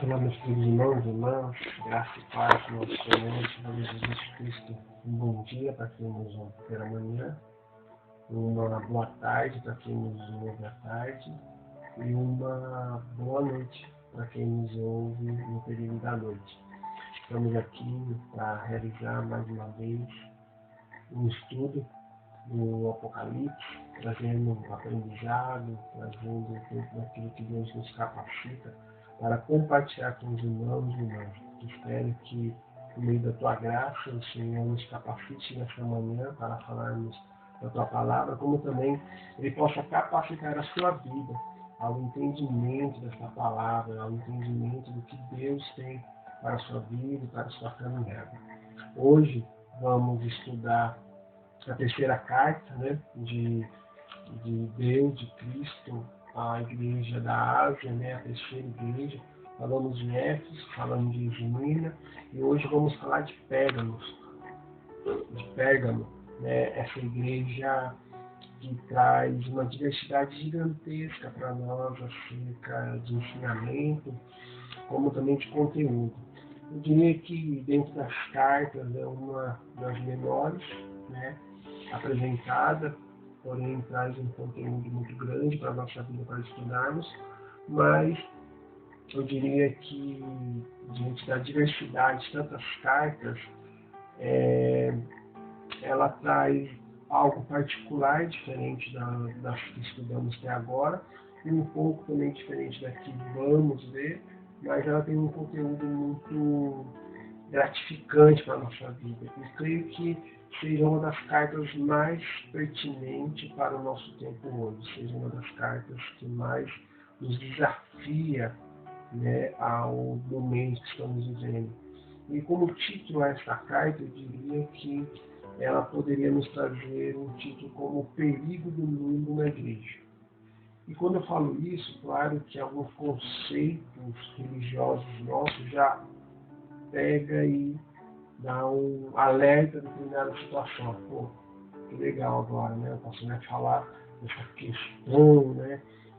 Olá, meus queridos irmãos e irmãs, graça e paz do nosso Senhor Jesus Cristo. Um bom dia para quem nos ouve pela manhã, uma boa tarde para quem nos ouve à tarde e uma boa noite para quem nos ouve no período da noite. Estamos aqui para realizar mais uma vez um estudo do Apocalipse, trazendo um aprendizado, trazendo um pouco daquilo que Deus nos capacita para compartilhar com os irmãos e irmãs. Espero que, por meio da tua graça, o Senhor nos capacite nesta manhã para falarmos da tua palavra, como também Ele possa capacitar a sua vida ao entendimento desta palavra, ao entendimento do que Deus tem para a sua vida e para a sua caminhada. Hoje vamos estudar a terceira carta, de Deus, de Cristo, a igreja da Ásia, a terceira igreja. Falamos de Éfeso, falamos de Esmirna e hoje vamos falar de Pérgamo, essa igreja que traz uma diversidade gigantesca para nós acerca de ensinamento, como também de conteúdo. Eu diria que dentro das cartas é uma das menores, apresentada, porém traz um conteúdo muito grande para a nossa vida para estudarmos, mas eu diria que diante da diversidade de tantas cartas, ela traz algo particular, diferente das que estudamos até agora, e um pouco também diferente da que vamos ver, mas ela tem um conteúdo muito gratificante para a nossa vida. E creio que seja uma das cartas mais pertinentes para o nosso tempo hoje, seja uma das cartas que mais nos desafia ao momento que estamos vivendo. E como título a esta carta, eu diria que ela poderia nos trazer um título como O Perigo do Mundo na Igreja. E quando eu falo isso, claro que alguns conceitos religiosos nossos já pega e dá um alerta de determinada situação. Pô, que legal agora, o pastor vai falar dessa questão,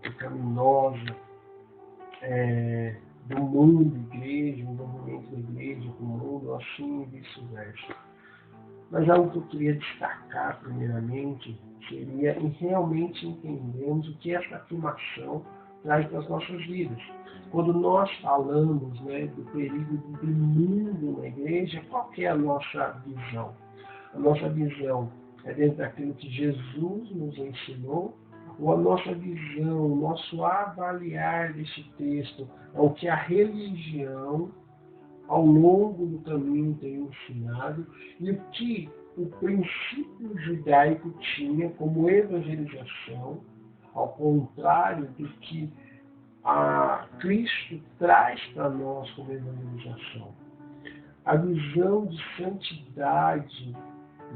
pecaminosa do mundo, igreja, o movimento da igreja com o mundo, assim e vice-versa. Mas algo que eu queria destacar primeiramente seria em realmente entendermos o que essa afirmação traz para as nossas vidas. Quando nós falamos do perigo do mundo na igreja, qual que é a nossa visão? A nossa visão é dentro daquilo que Jesus nos ensinou, ou a nossa visão, o nosso avaliar desse texto é o que a religião ao longo do caminho tem ensinado e o que o princípio judaico tinha como evangelização, ao contrário do que a Cristo traz para nós como evangelização. A visão de santidade,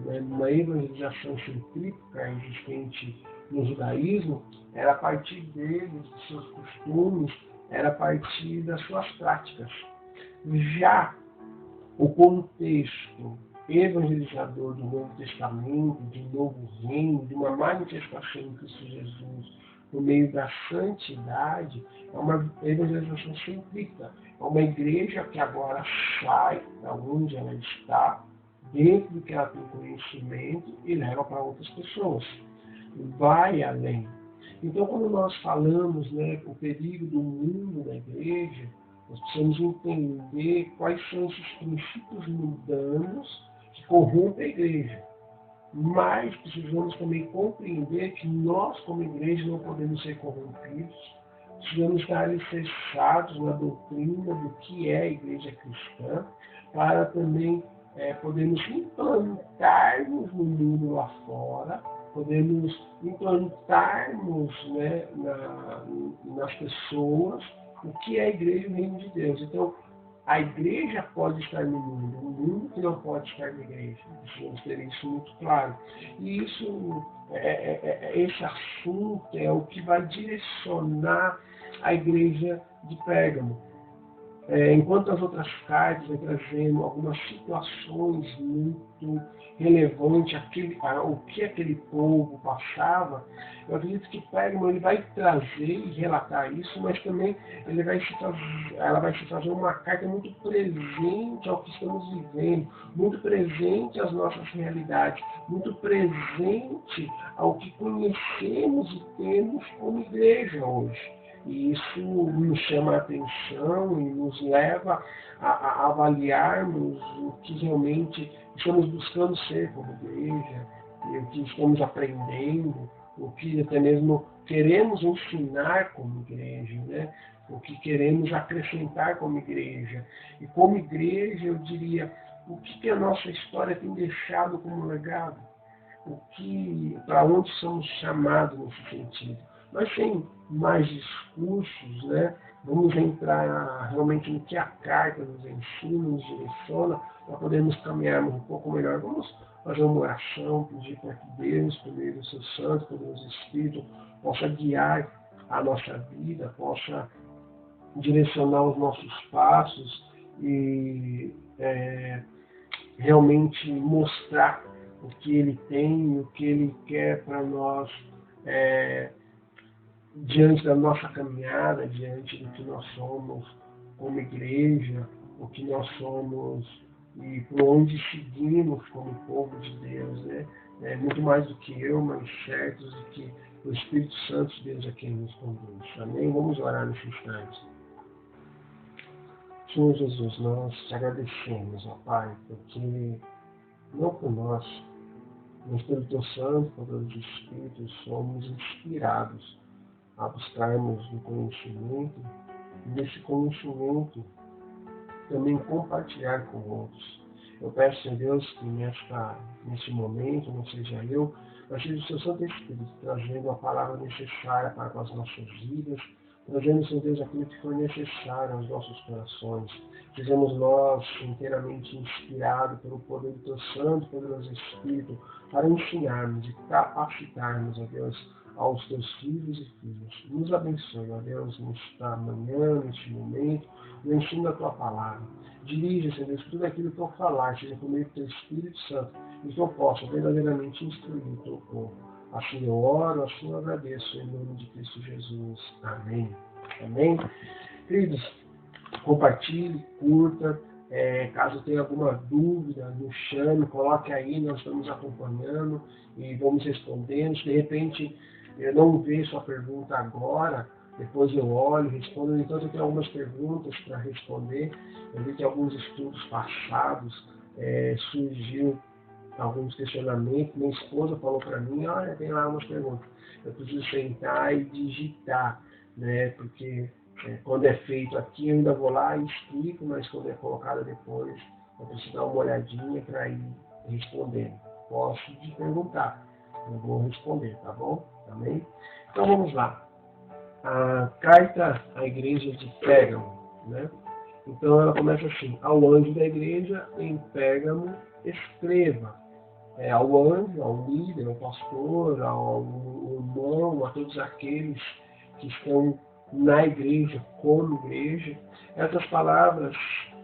uma evangelização centrífuca existente no judaísmo, era a partir deles, de seus costumes, era a partir das suas práticas. Já o contexto evangelizador do Novo Testamento, de um novo reino, de uma manifestação em Cristo Jesus, no meio da santidade, é uma evangelização centrífuga. É uma igreja que agora sai da onde ela está, dentro do que ela tem conhecimento, e leva para outras pessoas. Vai além. Então, quando nós falamos o perigo do mundo na igreja, nós precisamos entender quais são esses princípios mundanos que corrompem a igreja. Mas precisamos também compreender que nós, como igreja, não podemos ser corrompidos. Precisamos estar alicerçados na doutrina do que é a igreja cristã, para também podermos implantarmos no mundo lá fora, podemos implantarmos nas pessoas o que é a igreja e o reino de Deus. Então, a igreja pode estar no mundo, o mundo que não pode estar na igreja. Precisamos ter isso muito claro. E esse assunto é o que vai direcionar a igreja de Pérgamo. Enquanto as outras cartas vão trazendo algumas situações muito relevantes ao que aquele povo passava, eu acredito que Pérgamo ele vai trazer e relatar isso, mas também ela vai se fazer uma carta muito presente ao que estamos vivendo, muito presente às nossas realidades, muito presente ao que conhecemos e temos como igreja hoje. E isso nos chama a atenção e nos leva a avaliarmos o que realmente estamos buscando ser como igreja, e o que estamos aprendendo, o que até mesmo queremos ensinar como igreja, né? O que queremos acrescentar como igreja. E como igreja, eu diria, o que a nossa história tem deixado como legado? Para onde somos chamados nesse sentido? Mas sem mais discursos, né? Vamos entrar realmente no que a carta nos ensina, nos direciona, para podermos caminharmos um pouco melhor. Vamos fazer uma oração, pedir para que Deus, por meio do seu Santo, poderoso Espírito, possa guiar a nossa vida, possa direcionar os nossos passos e realmente mostrar o que Ele tem, o que Ele quer para nós, diante da nossa caminhada, diante do que nós somos como igreja, o que nós somos e por onde seguimos como povo de Deus, né? Muito mais do que eu, mas certos de que o Espírito Santo de Deus é quem nos conduz. Amém? Vamos orar nesse instante. Senhor Jesus, nós te agradecemos, ó Pai, porque não por nós, mas pelo Teu Santo, poderoso Espírito, somos inspirados a buscarmos no conhecimento, e nesse conhecimento também compartilhar com outros. Eu peço, Senhor Deus, que nesse momento, não seja eu, mas seja o Seu Santo Espírito trazendo a palavra necessária para as nossas vidas, trazendo, Senhor Deus, aquilo que for necessário aos nossos corações. Sejamos nós inteiramente inspirados pelo poder do Teu Santo, poderoso Espírito, para ensinarmos e capacitarmos, ó Deus, aos Teus filhos e filhas. Nos abençoe, ó Deus, nesta manhã, neste momento, no ensino da Tua palavra. Dirija, Senhor Deus, tudo aquilo que eu falar, seja por meio do Teu Espírito Santo, e que eu possa verdadeiramente instruir o Teu povo. Assim eu oro, assim eu agradeço, em nome de Cristo Jesus. Amém. Amém. Queridos, compartilhe, curta. Caso tenha alguma dúvida, nos chame, coloque aí, nós estamos acompanhando e vamos respondendo. Se de repente eu não ver sua pergunta agora, depois eu olho, respondo. Então eu tenho algumas perguntas para responder. Eu vi que alguns estudos passados surgiu alguns questionamentos. Minha esposa falou para mim, olha, tem lá umas perguntas. Eu preciso sentar e digitar, né? Porque quando é feito aqui, eu ainda vou lá e explico, mas quando é colocado depois, eu preciso dar uma olhadinha para ir respondendo. Posso te perguntar, eu vou responder, tá bom? Amém? Então vamos lá. A carta à igreja de Pérgamo, né? Então ela começa assim: ao anjo da igreja em Pérgamo escreva. Ao anjo, ao líder, ao pastor, ao irmão, a todos aqueles que estão na igreja, como igreja, essas palavras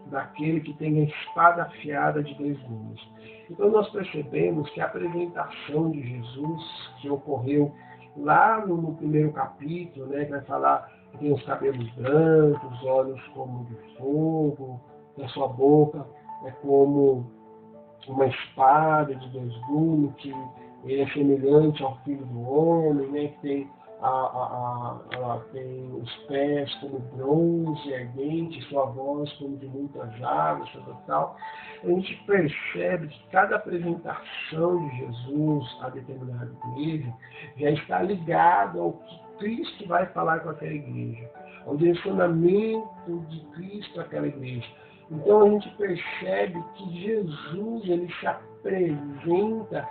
daquele que tem a espada afiada de 2 gumes. Então nós percebemos que a apresentação de Jesus, que ocorreu lá no primeiro capítulo, né, que vai falar que tem os cabelos brancos, olhos como de fogo, que a sua boca é como uma espada de 2 gumes, que ele é semelhante ao Filho do Homem, né, que tem tem os pés como bronze ardente, sua voz como de muitas águas, tal. A gente percebe que cada apresentação de Jesus a determinada igreja já está ligada ao que Cristo vai falar com aquela igreja, ao direcionamento de Cristo àquela igreja. Então a gente percebe que Jesus ele se apresenta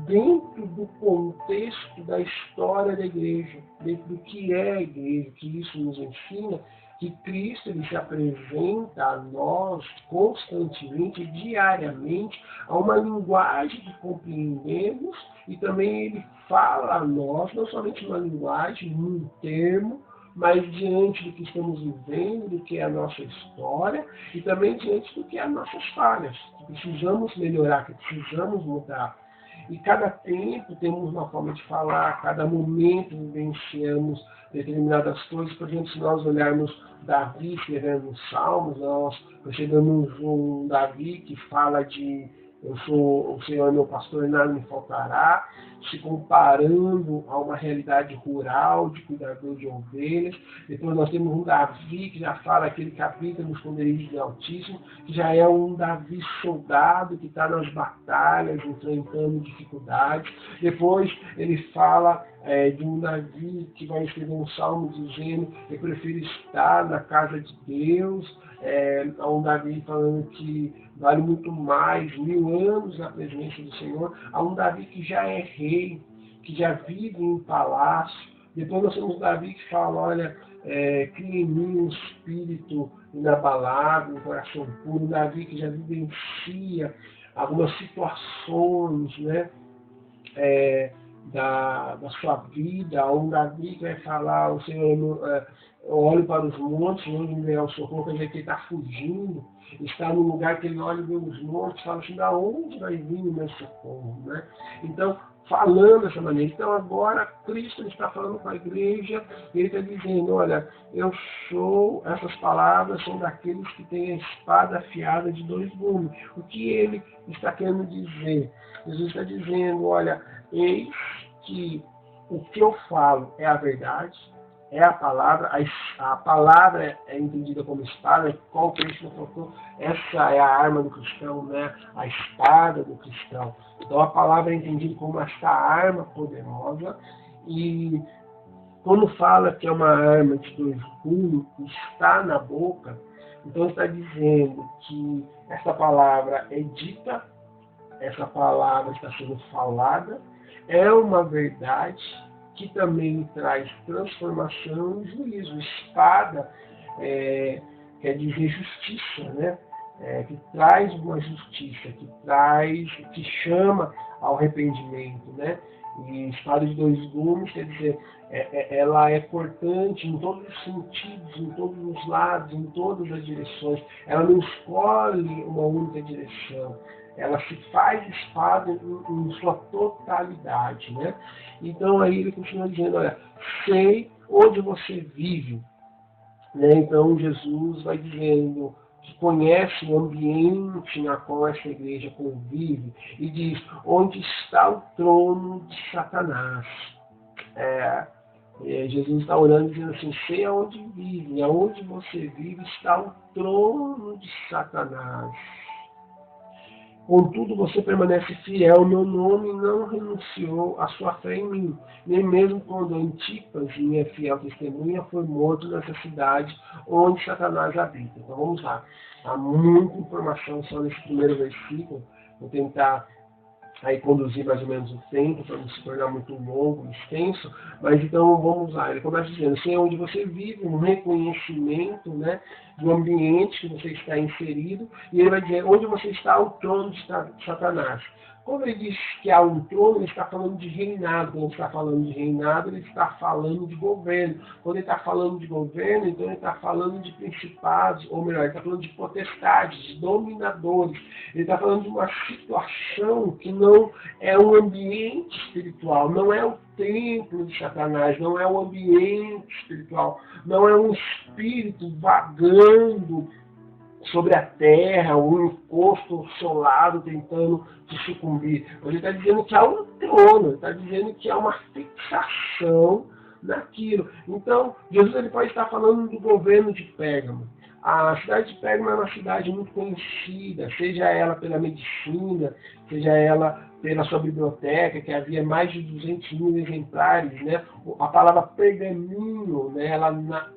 dentro do contexto da história da igreja, dentro do que é a igreja, que isso nos ensina, que Cristo ele se apresenta a nós constantemente, diariamente, a uma linguagem que compreendemos, e também ele fala a nós, não somente uma linguagem, num termo, mas diante do que estamos vivendo, do que é a nossa história e também diante do que é as nossas falhas, que precisamos melhorar, que precisamos mudar. E cada tempo temos uma forma de falar, cada momento vivenciamos determinadas coisas. Por exemplo, se nós olharmos Davi escrevendo os Salmos, nós percebemos um Davi que fala de eu sou o Senhor é meu pastor e nada me faltará, se comparando a uma realidade rural de cuidador de ovelhas. Depois nós temos um Davi que já fala aquele que habita no esconderijo do Altíssimo, que já é um Davi soldado que está nas batalhas, enfrentando dificuldades. Depois ele fala de um Davi que vai escrever um salmo dizendo eu prefiro estar na casa de Deus, há um Davi falando que vale muito mais 1000 anos na presença do Senhor. Há um Davi que já é rei, que já vive em palácio. Depois nós temos Davi que fala, olha, cria em mim um espírito inabalável, um coração puro. Um Davi que já vivencia algumas situações, né, da sua vida. Há um Davi que vai falar, o Senhor, eu olho para os montes, onde me é o socorro, quer dizer que ele está fugindo, está num lugar que ele olha e vê os montes, fala assim, da onde vai vir o meu socorro? Né? Então, falando dessa maneira. Então, agora, Cristo está falando com a igreja, e ele está dizendo, olha, essas palavras são daqueles que têm a espada afiada de 2 gumes. O que ele está querendo dizer? Jesus está dizendo, olha, eis que o que eu falo é a verdade, é a palavra é entendida como espada, qual Cristo colocou, essa é a arma do cristão, né? A espada do cristão. Então a palavra é entendida como esta arma poderosa, e quando fala que é uma arma de 2 gumes, está na boca, então está dizendo que essa palavra é dita, essa palavra está sendo falada, é uma verdade que também traz transformação e juízo. Espada quer dizer justiça, né? Que traz uma justiça, que chama ao arrependimento, né? E espada de 2 gumes quer dizer, ela é cortante em todos os sentidos, em todos os lados, em todas as direções. Ela não escolhe uma única direção. Ela se faz espada em sua totalidade, né? Então aí ele continua dizendo, olha, sei onde você vive, né? Então Jesus vai dizendo que conhece o ambiente na qual essa igreja convive e diz, onde está o trono de Satanás? Jesus está orando dizendo assim, sei aonde vive, e aonde você vive está o trono de Satanás. Contudo, você permanece fiel ao meu nome e não renunciou à sua fé em mim, nem mesmo quando Antipas, minha fiel testemunha, foi morto nessa cidade onde Satanás habita. Então vamos lá. Há muita informação só nesse primeiro versículo. Vou tentar aí conduzir mais ou menos o tempo para não se tornar muito longo, extenso, mas então vamos lá. Ele começa dizendo, sei onde você vive, um reconhecimento, né, do ambiente que você está inserido, e ele vai dizer onde você está, o trono de Satanás. Quando ele diz que há um trono, ele está falando de reinado. Quando ele está falando de reinado, ele está falando de governo. Quando ele está falando de governo, então ele está falando de principados, ou melhor, ele está falando de potestades, de dominadores. Ele está falando de uma situação que não é um ambiente espiritual, não é o templo de Satanás, não é o ambiente espiritual, não é um espírito vagando sobre a terra, um encosto solado tentando te sucumbir. Ele está dizendo que há um trono, está dizendo que há uma fixação naquilo. Então, Jesus ele pode estar falando do governo de Pérgamo. A cidade de Pérgamo é uma cidade muito conhecida, seja ela pela medicina, seja ela pela sua biblioteca, que havia mais de 200.000 exemplares, né? A palavra pergaminho, né?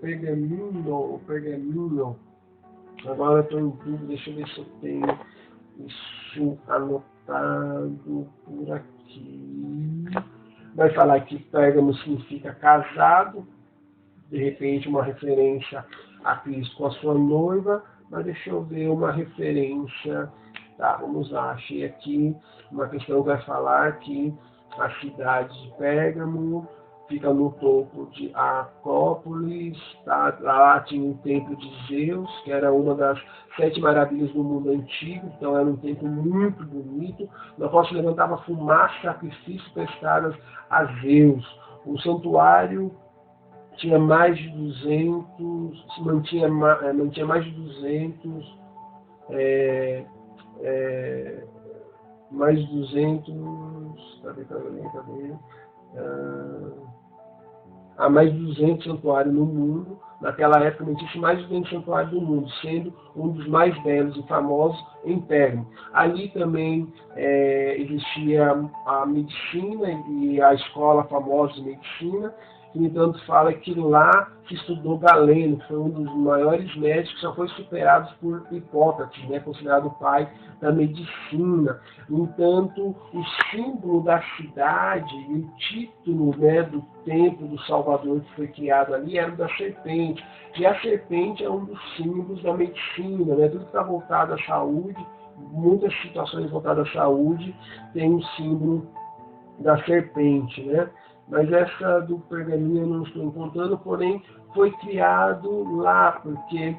Pergaminho. Agora eu estou em dúvida, deixa eu ver se eu tenho isso anotado por aqui. Vai falar que Pérgamo significa casado, de repente uma referência a Cristo com a sua noiva, mas deixa eu ver uma referência. Tá, vamos lá, achei aqui uma questão que vai falar que a cidade de Pérgamo fica no topo de Acrópolis, tá? Lá tinha o templo de Zeus, que era uma das 7 maravilhas do mundo antigo, então era um templo muito bonito, no qual se levantava fumaça, sacrifícios prestados a Zeus. O santuário tinha mais de 200, mantinha mais de 200, mais de 200, cadê? Há mais de 200 santuários no mundo. Naquela época não existe mais de 200 santuários do mundo, sendo um dos mais belos e famosos em Pérgamo. Ali também existia a medicina e a escola famosa de medicina, que, no entanto, fala que lá se estudou Galeno, que foi um dos maiores médicos, que só foi superado por Hipócrates, né, considerado o pai da medicina. No entanto, o símbolo da cidade e o título, né, do templo do Salvador que foi criado ali era o da serpente. E a serpente é um dos símbolos da medicina, né, tudo que está voltado à saúde, muitas situações voltadas à saúde tem um símbolo da serpente, né? Mas essa do pergaminho eu não estou encontrando, porém foi criado lá, porque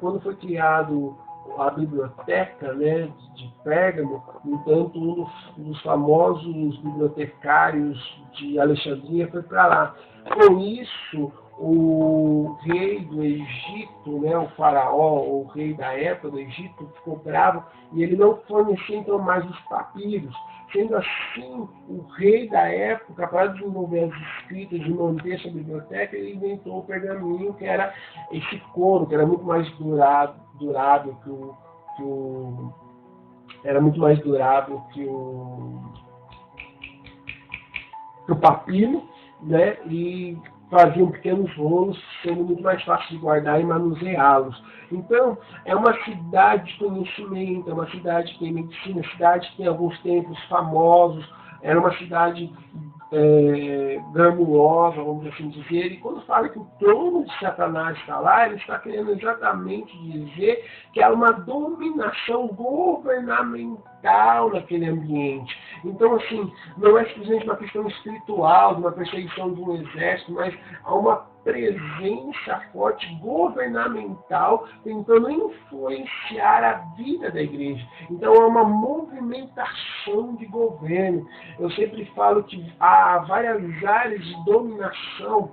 quando foi criado a biblioteca, né, de Pérgamo, entanto um dos famosos bibliotecários de Alexandria foi para lá. Com isso, o rei do Egito, né, o faraó, o rei da época do Egito, ficou bravo e ele não fornecia então mais os papiros. Sendo assim, o rei da época, para desenvolver as escritas e manter essa biblioteca, ele inventou o pergaminho, que era esse couro, que era muito mais durável era muito mais durável que o papiro, né? E faziam pequenos rolos, sendo muito mais fácil de guardar e manuseá-los. Então, é uma cidade de conhecimento, é uma cidade que tem medicina, cidade que tem alguns templos famosos, era uma cidade gramulosa, vamos assim dizer, e quando fala que o trono de Satanás está lá, ele está querendo exatamente dizer que há uma dominação governamental naquele ambiente. Então, assim, não é simplesmente uma questão espiritual, de uma perseguição de um exército, mas há uma presença forte governamental tentando influenciar a vida da igreja. Então há uma movimentação de governo. Eu sempre falo que há várias áreas de dominação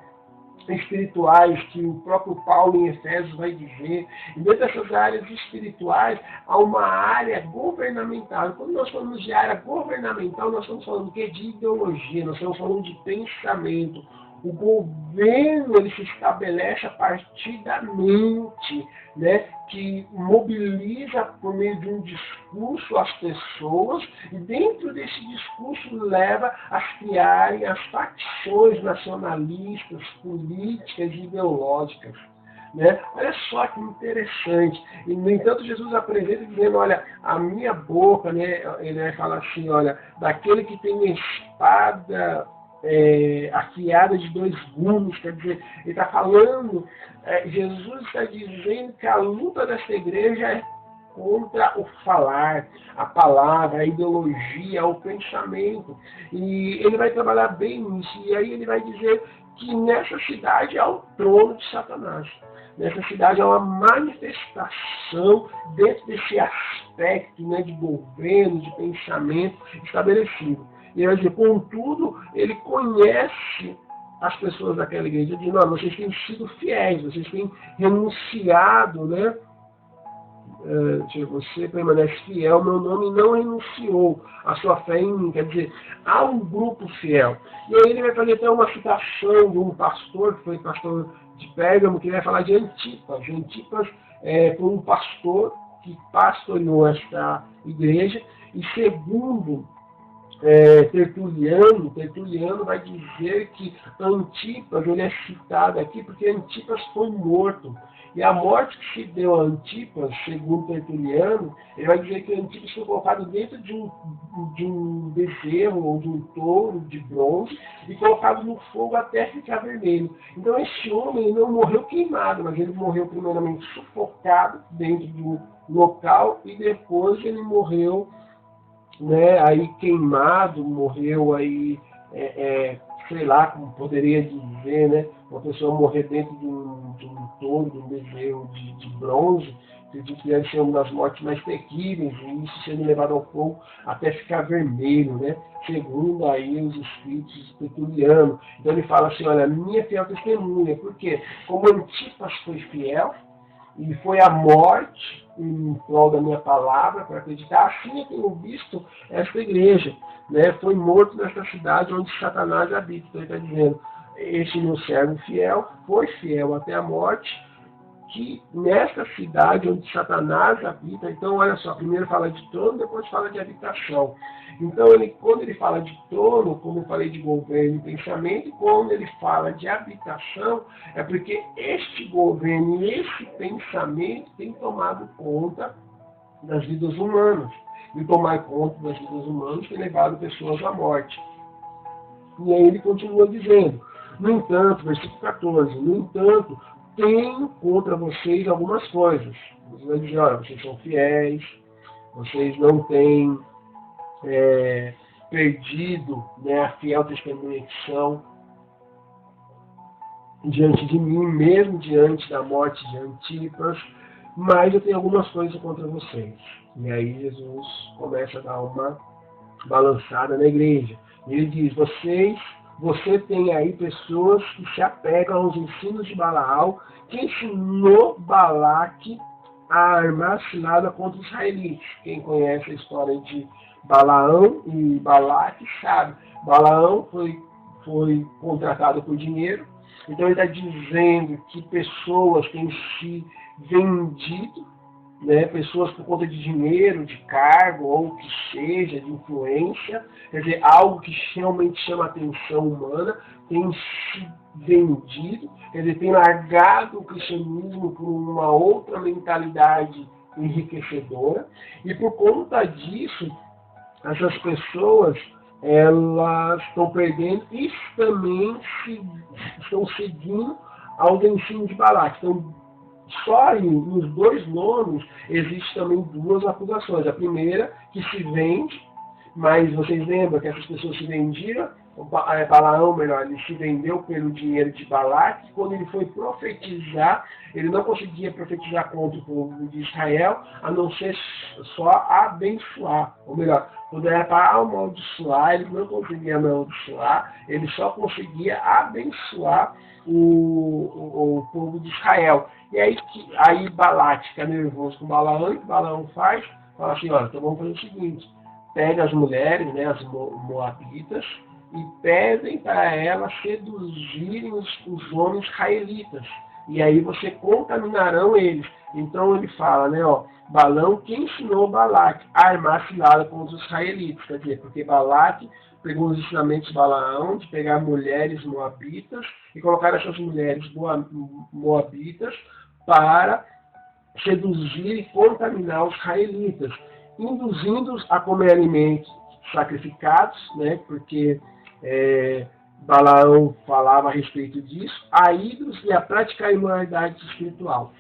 espirituais que o próprio Paulo em Efésios vai dizer. E dentro dessas áreas espirituais há uma área governamental. E quando nós falamos de área governamental, nós estamos falando de ideologia, nós estamos falando de pensamento. O governo ele se estabelece a partir da mente, né, que mobiliza por meio de um discurso as pessoas e dentro desse discurso leva a criarem as facções nacionalistas, políticas e ideológicas. Né? Olha só que interessante. E, no entanto, Jesus apresenta dizendo, olha, a minha boca, né, ele vai falar assim, olha, daquele que tem espada afiada de 2 gumes, quer dizer, ele está falando, Jesus está dizendo que a luta dessa igreja é contra o falar, a palavra, a ideologia, o pensamento. E ele vai trabalhar bem nisso. E aí ele vai dizer que nessa cidade é o trono de Satanás. Nessa cidade é uma manifestação dentro desse aspecto, né, de governo, de pensamento estabelecido. E ele vai dizer, contudo, ele conhece as pessoas daquela igreja, de não, vocês têm sido fiéis, vocês têm renunciado, né? Você permanece fiel, meu nome não renunciou a sua fé em mim. Quer dizer, há um grupo fiel. E aí ele vai fazer até uma citação de um pastor, que foi pastor de Pérgamo, que vai falar de Antipas. Antipas foi um pastor que pastoreou esta igreja, e segundo Tertuliano vai dizer que Antipas, ele é citado aqui porque Antipas foi morto. E a morte que se deu a Antipas, segundo Tertuliano, ele vai dizer que Antipas foi colocado dentro de um bezerro ou de um touro de bronze e colocado no fogo até ficar vermelho. Então esse homem não morreu queimado, mas ele morreu primeiramente sufocado dentro de um local e depois ele morreu, né, aí queimado, morreu aí sei lá, como poderia dizer, né? Uma pessoa morrer dentro de um touro, de um bezerro de bronze, acredito que deve ser uma das mortes mais terríveis, e isso sendo levado ao fogo até ficar vermelho, né? Segundo aí os escritos tertulianos. Então ele fala assim, olha, minha fiel testemunha, porque como Antipas foi fiel, e foi a morte em prol da minha palavra, para acreditar, assim eu tenho visto esta igreja, né? Foi morto nesta cidade onde Satanás habita. Então ele está dizendo, este meu servo fiel foi fiel até a morte, que nesta cidade onde Satanás habita, então olha só, primeiro fala de trono, depois fala de habitação. Então quando ele fala de trono, como eu falei de governo e pensamento, e quando ele fala de habitação, é porque este governo e esse pensamento tem tomado conta das vidas humanas. E tomar conta das vidas humanas tem levado pessoas à morte. E aí ele continua dizendo, no entanto, versículo 14, no entanto, tenho contra vocês algumas coisas. Você vai dizer, olha, vocês são fiéis, vocês não têm perdido, né, a fiel testemunha que são diante de mim, mesmo diante da morte de Antipas, mas eu tenho algumas coisas contra vocês. E aí Jesus começa a dar uma balançada na igreja. Ele diz, você tem aí pessoas que se apegam aos ensinos de Balaão, que ensinou Balaque a armar cilada contra os israelitas. Quem conhece a história de Balaão e Balaque sabe. Balaão foi contratado por dinheiro, então ele está dizendo que pessoas têm se vendido, né, pessoas por conta de dinheiro, de cargo, ou o que seja, de influência, quer dizer, algo que realmente chama a atenção humana, tem se vendido, quer dizer, tem largado o cristianismo por uma outra mentalidade enriquecedora, e por conta disso, essas pessoas, elas estão perdendo e também estão seguindo aos ensinos de Balaque. Então, só nos dois nomes existe também duas acusações. A primeira, que se vende, mas vocês lembram que essas pessoas se vendiam, Balaão, melhor, ele se vendeu pelo dinheiro de Balaque. Quando ele foi profetizar, ele não conseguia profetizar contra o povo de Israel, a não ser só abençoar. Ou melhor, quando era para amaldiçoar, ele não conseguia amaldiçoar, ele só conseguia abençoar o povo de Israel. E aí Balaque fica nervoso com Balaão, e o que Balaão faz? Fala assim, olha, então vamos fazer o seguinte, pega as mulheres, né, as moabitas, e pedem para elas seduzirem os homens israelitas. E aí você contaminarão eles. Então ele fala, né, ó, Balaão que ensinou Balaque a armar cilada contra os israelitas. Quer dizer, porque Balaque pegou os ensinamentos de Balaão de pegar mulheres moabitas e colocar essas mulheres moabitas para seduzir e contaminar os israelitas, induzindo-os a comer alimentos sacrificados, né, porque Balaão falava a respeito disso, a ídolos e a praticar a imoralidade espiritual.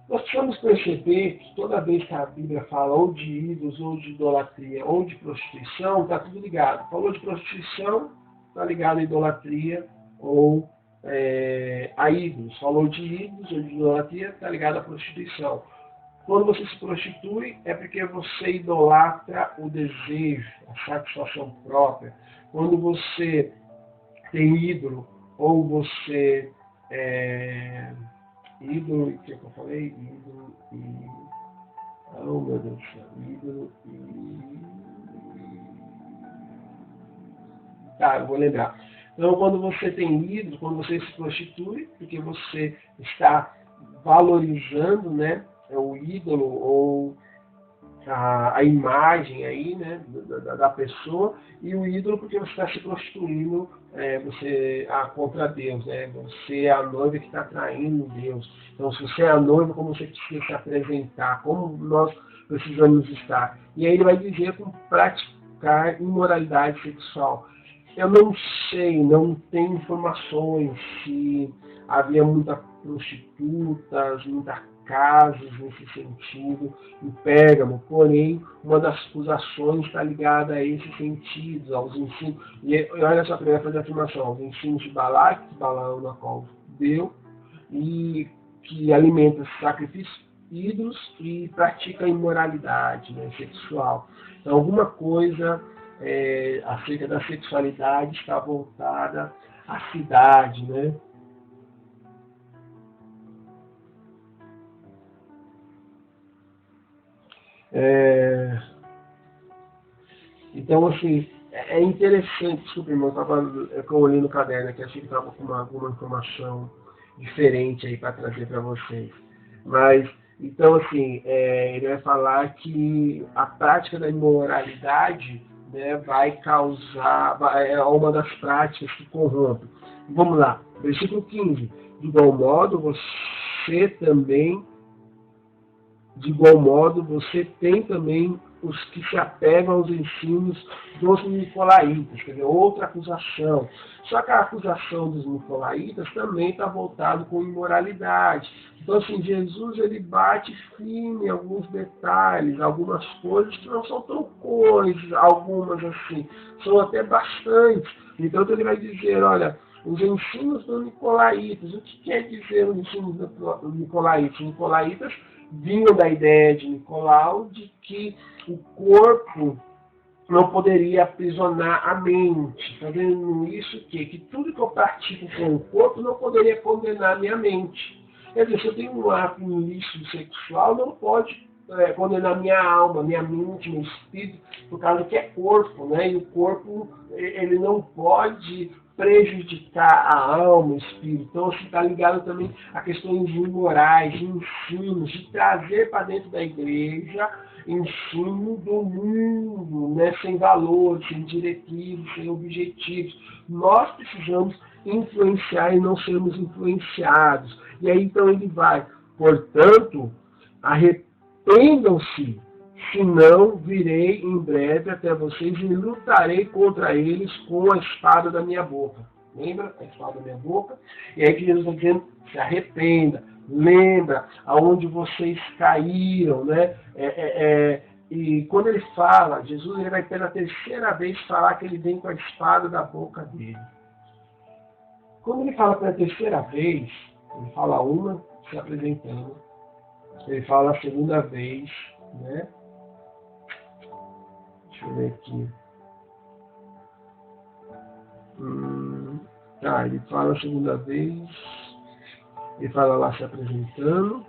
Nós precisamos perceber que toda vez que a Bíblia fala ou de ídolos, ou de idolatria, ou de prostituição, está tudo ligado. Falou de prostituição, está ligado à idolatria ou a ídolos. Falou de ídolos ou de idolatria, está ligado à prostituição. Quando você se prostitui, é porque você idolatra o desejo, a satisfação própria. Quando você tem ídolo, ou você ídolo, o que eu falei? Ídolo e... Oh, meu Deus do céu. Ídolo e... Tá, eu vou lembrar. Então, quando você tem ídolo, quando você se prostitui, porque você está valorizando, né, o ídolo ou a imagem aí, né, da pessoa, e o ídolo porque você está se prostituindo contra Deus, né? Você é a noiva que está traindo Deus. Então, se você é a noiva, como você precisa se apresentar, como nós precisamos estar. E aí ele vai dizer como praticar imoralidade sexual. Eu não sei, não tenho informações se havia muitas prostitutas, muita casos nesse sentido em Pérgamo, porém, uma das acusações está ligada a esses sentidos, aos ensinos. E olha só, a primeira fazer a afirmação, aos ensinos de Balaque, que Balaão na qual deu, e que alimenta sacrifícios ídolos e pratica imoralidade, né, sexual. Então, alguma coisa acerca da sexualidade está voltada à cidade, né? Então, assim, é interessante, desculpa, irmão, eu olhei no caderno aqui, achei que estava com alguma informação diferente aí para trazer para vocês. Mas, então, assim, ele vai falar que a prática da imoralidade, né, vai causar, é uma das práticas que corrompe. Vamos lá, versículo 15. De igual modo, você tem também os que se apegam aos ensinos dos nicolaítas, quer dizer, outra acusação. Só que a acusação dos nicolaítas também está voltada com imoralidade. Então, assim, Jesus ele bate firme em alguns detalhes, algumas coisas que não são tão coisas, algumas assim, são até bastantes. Então, ele vai dizer, olha, os ensinos dos nicolaítas. O que quer dizer os ensinos dos nicolaítas? Os nicolaítas vinham da ideia de Nicolau de que o corpo não poderia aprisionar a mente, fazendo isso que tudo que eu pratico com o corpo não poderia condenar a minha mente. Quer dizer, se eu tenho um ato ilícito sexual, não pode condenar minha alma, minha mente, meu espírito, por causa que é corpo, né? E o corpo ele não pode prejudicar a alma, o espírito. Então, isso está ligado também a questões morais, ensinos, de trazer para dentro da igreja ensino do mundo, né? Sem valores, sem diretrizes, sem objetivos. Nós precisamos influenciar e não sermos influenciados. E aí, então, ele vai, portanto, arrependam-se, senão virei em breve até vocês e lutarei contra eles com a espada da minha boca. Lembra? A espada da minha boca. E aí que Jesus está dizendo, se arrependa. Lembra aonde vocês caíram, né? E quando ele fala, Jesus ele vai pela terceira vez falar que ele vem com a espada da boca dele. Quando ele fala pela terceira vez, ele fala uma se apresentando. Ele fala a segunda vez, né? Deixa eu ver aqui. Ele fala a segunda vez. Ele fala lá se apresentando.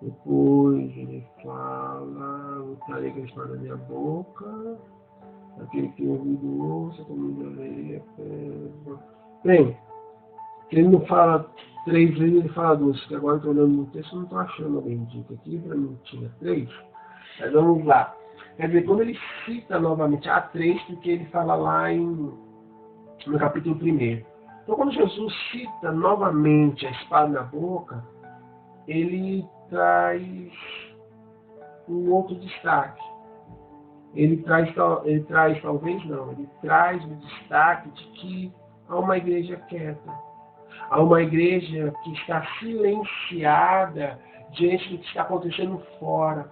Depois ele fala, lutarei com a espada da minha boca. Aquele que tem ouvido ouça, comigo a areia, bem, se ele não fala 3 vezes, ele fala 2, porque agora eu estou olhando no texto, não estou achando alguém dito aqui, para mim tinha 3. Mas vamos lá. Quer dizer, quando ele cita novamente a 3, porque ele fala lá no capítulo 1. Então, quando Jesus cita novamente a espada na boca, ele traz um outro destaque. Ele traz talvez não, ele traz o destaque de que há uma igreja quieta. Há uma igreja que está silenciada diante do que está acontecendo fora.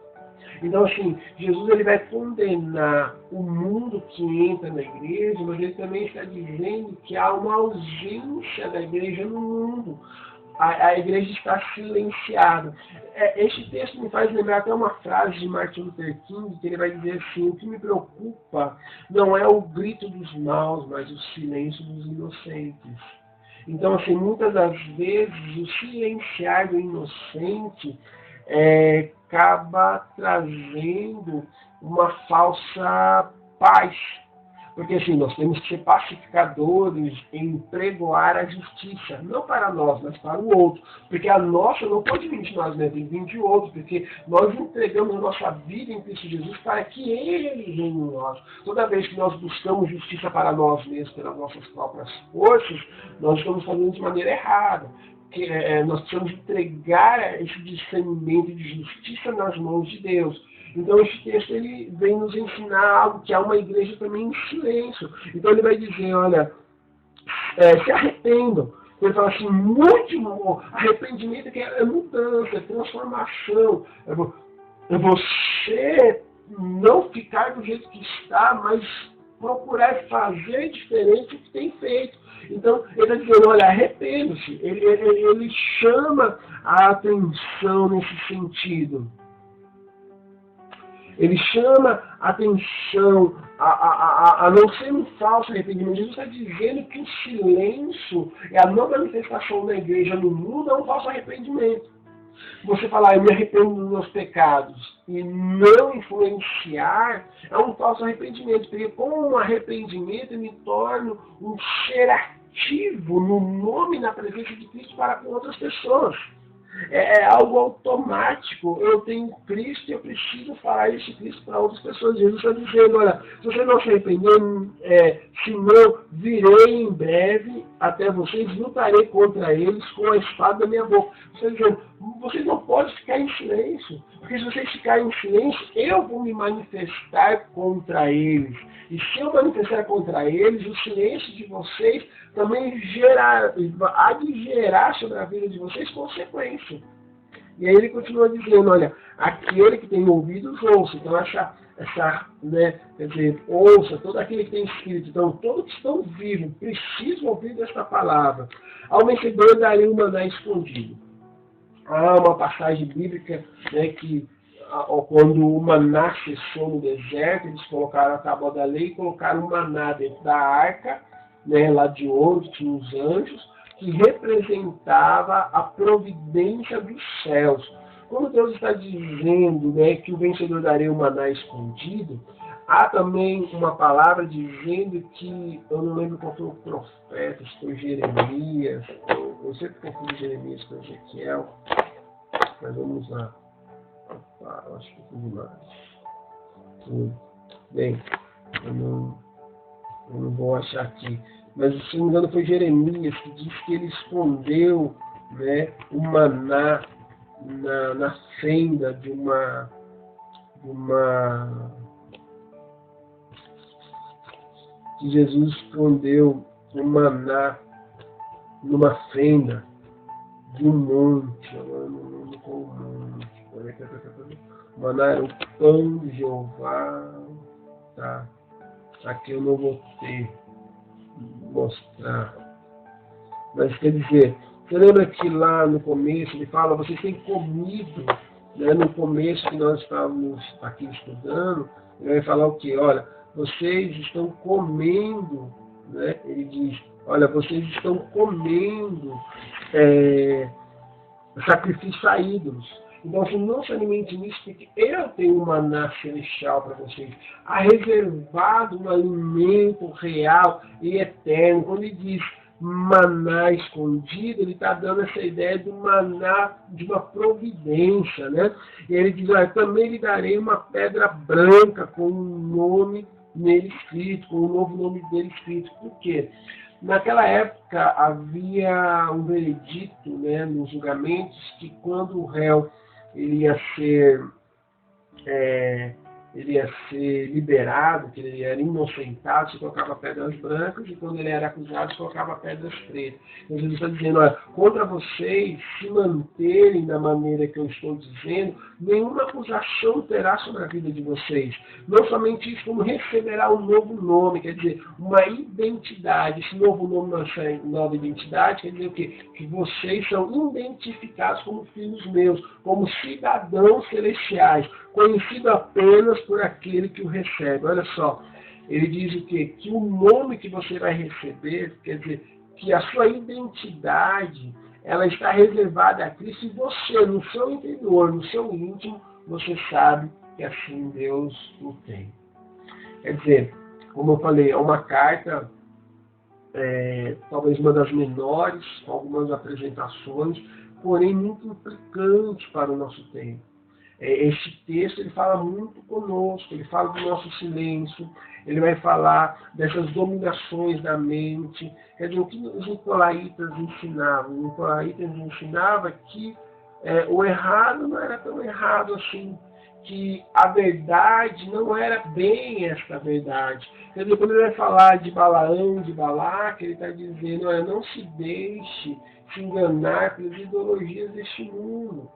Então, assim, Jesus ele vai condenar o mundo que entra na igreja, mas ele também está dizendo que há uma ausência da igreja no mundo. A igreja está silenciada. Este texto me faz lembrar até uma frase de Martin Luther King, que ele vai dizer assim, o que me preocupa não é o grito dos maus, mas o silêncio dos inocentes. Então, assim, muitas das vezes, o silenciar do inocente acaba trazendo uma falsa paz. Porque, assim, nós temos que ser pacificadores em pregoar a justiça, não para nós, mas para o outro. Porque a nossa não pode vir de nós mesmos, tem que vir de outro, porque nós entregamos a nossa vida em Cristo Jesus para que Ele reine em nós. Toda vez que nós buscamos justiça para nós mesmos, pelas nossas próprias forças, nós estamos fazendo de maneira errada. Nós precisamos entregar esse discernimento de justiça nas mãos de Deus. Então esse texto ele vem nos ensinar algo que há uma igreja também em silêncio. Então ele vai dizer, olha, se arrependam. Ele fala assim, muito arrependimento que é mudança, é transformação. É você não ficar do jeito que está, mas procurar fazer diferente do que tem feito. Então, ele está dizendo, olha, arrependa-se. Ele chama a atenção nesse sentido. Ele chama a atenção a não ser um falso arrependimento. Jesus está dizendo que o silêncio é a não manifestação da igreja no mundo, é um falso arrependimento. Você falar, eu me arrependo dos meus pecados e não influenciar, é um falso arrependimento. Porque com um arrependimento eu me torno um ser ativo no nome e na presença de Cristo para com outras pessoas. É algo automático. Eu tenho Cristo e eu preciso falar esse Cristo para outras pessoas. Jesus está dizendo, olha, se você não se arrepender, senão virei em breve até vocês, lutarei contra eles com a espada da minha boca. Você está dizendo, vocês não podem ficar em silêncio, porque se vocês ficarem em silêncio, eu vou me manifestar contra eles. E se eu manifestar contra eles, o silêncio de vocês também há de gerar sobre a vida de vocês consequência. E aí ele continua dizendo, olha, aquele que tem ouvidos, ouça. Então quer dizer, ouça, todo aquele que tem espírito. Então, todos que estão vivos precisam ouvir desta palavra. Ao vencedor darei o maná escondido. Há uma passagem bíblica, né, que quando o maná cessou no deserto, eles colocaram a tábua da lei e colocaram o maná dentro da arca, né, lá de ouro, que tinha os anjos, que representava a providência dos céus. Quando Deus está dizendo, né, que o vencedor darei o maná escondido, há também uma palavra dizendo que, eu não lembro qual foi o profeta, se foi Jeremias, eu sempre confundo Jeremias com Ezequiel, mas vamos lá. Eu acho que foi demais. Bem, eu não vou achar aqui. Mas, se não me engano, foi Jeremias que diz que ele escondeu, né, o maná na fenda de uma que Jesus escondeu o maná numa fenda de um monte. Eu não lembro qual monte. O maná era o pão de Jeová. Tá. Aqui eu não vou ter mostrar. Mas quer dizer, você lembra que lá no começo ele fala, vocês têm comido, né, no começo que nós estávamos aqui estudando, ele vai falar o quê? Olha, vocês estão comendo, né, ele diz, olha, vocês estão comendo sacrifício a ídolos. Então, assim, não se alimente nisso, porque eu tenho um maná celestial para vocês. Há reservado um alimento real e eterno. Quando ele diz maná escondido, ele está dando essa ideia do maná, de uma providência, né? E ele diz, olha, também lhe darei uma pedra branca com um nome nele escrito, com um novo nome dele escrito. Por quê? Naquela época havia um veredito, né, nos julgamentos, que quando o réu ele ia ser liberado, que ele era inocentado, se colocava pedras brancas, e quando ele era acusado, se colocava pedras pretas. Então Jesus está dizendo, olha, contra vocês se manterem da maneira que eu estou dizendo, nenhuma acusação terá sobre a vida de vocês. Não somente isso, como receberá um novo nome, quer dizer, uma identidade. Esse novo nome, essa nova identidade, quer dizer o quê? Que vocês são identificados como filhos meus, como cidadãos celestiais, conhecido apenas por aquele que o recebe. Olha só, ele diz o quê? Que o nome que você vai receber, quer dizer, que a sua identidade, ela está reservada a Cristo, e você, no seu interior, no seu íntimo, você sabe que assim Deus o tem. Quer dizer, como eu falei, é uma carta, talvez uma das menores, com algumas apresentações, porém muito implicante para o nosso tempo. Este texto ele fala muito conosco, ele fala do nosso silêncio, ele vai falar dessas dominações da mente. Quer dizer, o que os nicolaítas ensinavam? Os nicolaítas ensinavam que o errado não era tão errado assim, que a verdade não era bem esta verdade. Quer dizer, quando ele vai falar de Balaão, de Balaque, ele está dizendo, olha, não se deixe se enganar pelas ideologias deste mundo.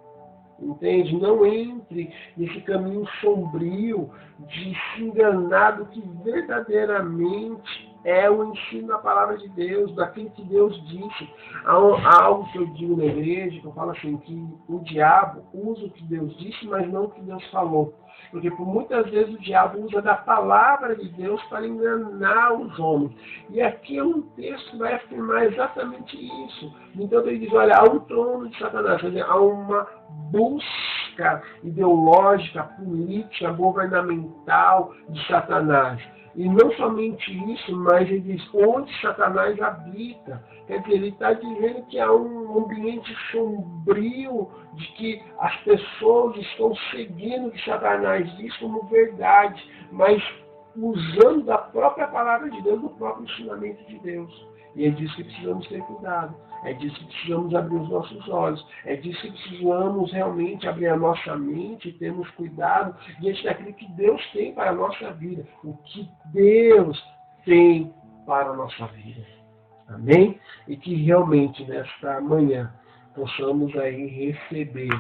Entende? Não entre nesse caminho sombrio de se enganar do que verdadeiramente é o ensino da palavra de Deus, daquilo que Deus disse. Há algo que eu digo na igreja, que eu falo assim, que o diabo usa o que Deus disse, mas não o que Deus falou. Porque por muitas vezes o diabo usa da palavra de Deus para enganar os homens. E aqui é um texto que vai afirmar exatamente isso. Então ele diz, olha, há um trono de Satanás, quer dizer, há uma busca ideológica, política, governamental de Satanás. E não somente isso, mas ele diz onde Satanás habita. Quer dizer, ele está dizendo que há um ambiente sombrio, de que as pessoas estão seguindo o que Satanás diz como verdade, mas usando da própria palavra de Deus, do próprio ensinamento de Deus. E é disso que precisamos ter cuidado. É disso que precisamos abrir os nossos olhos. É disso que precisamos realmente abrir a nossa mente e termos cuidado diante daquilo que Deus tem para a nossa vida. O que Deus tem para a nossa vida. Amém? E que realmente nesta manhã possamos aí receber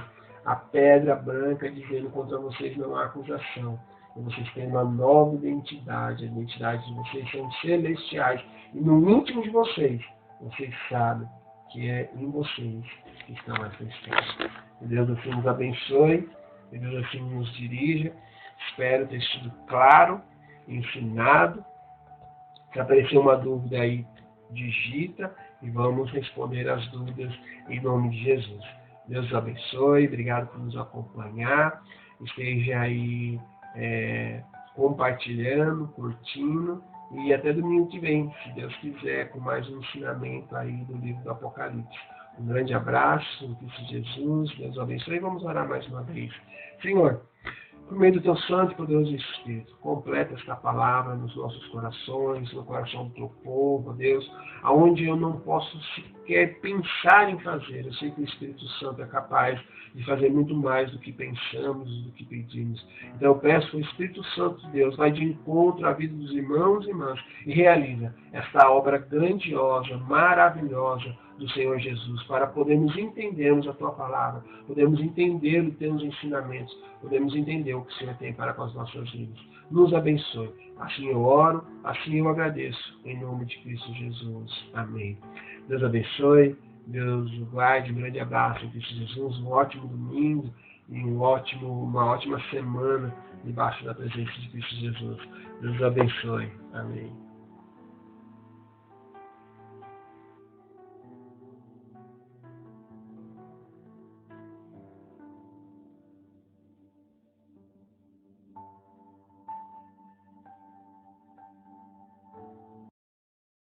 a pedra branca dizendo contra vocês não há acusação. E vocês têm uma nova identidade. A identidade de vocês são celestiais. E no íntimo de vocês sabem que é em vocês que estão essa história. Que Deus assim nos abençoe. Que Deus assim nos dirija. Espero ter sido claro, ensinado. Se aparecer uma dúvida aí, digita e vamos responder as dúvidas em nome de Jesus. Deus abençoe. Obrigado por nos acompanhar. Esteja aí compartilhando, curtindo, e até domingo que vem, se Deus quiser, com mais um ensinamento aí do livro do Apocalipse. Um grande abraço, em Cristo Jesus, Deus abençoe, e vamos orar mais uma vez. Senhor, por meio do Teu Santo e Poderoso Espírito, completa esta palavra nos nossos corações, no coração do Teu povo, Deus, aonde eu não posso sequer pensar em fazer. Eu sei que o Espírito Santo é capaz de fazer muito mais do que pensamos, do que pedimos. Então eu peço que o Espírito Santo de Deus vai de encontro à vida dos irmãos e irmãs e realiza esta obra grandiosa, maravilhosa do Senhor Jesus, para podermos entendermos a Tua palavra, podermos entender os Teus ensinamentos, podemos entender o que o Senhor tem para com as nossas vidas. Nos abençoe. Assim eu oro, assim eu agradeço, em nome de Cristo Jesus. Amém. Deus abençoe, Deus o guarde, um grande abraço em Cristo Jesus, um ótimo domingo e uma ótima semana debaixo da presença de Cristo Jesus. Deus abençoe. Amém.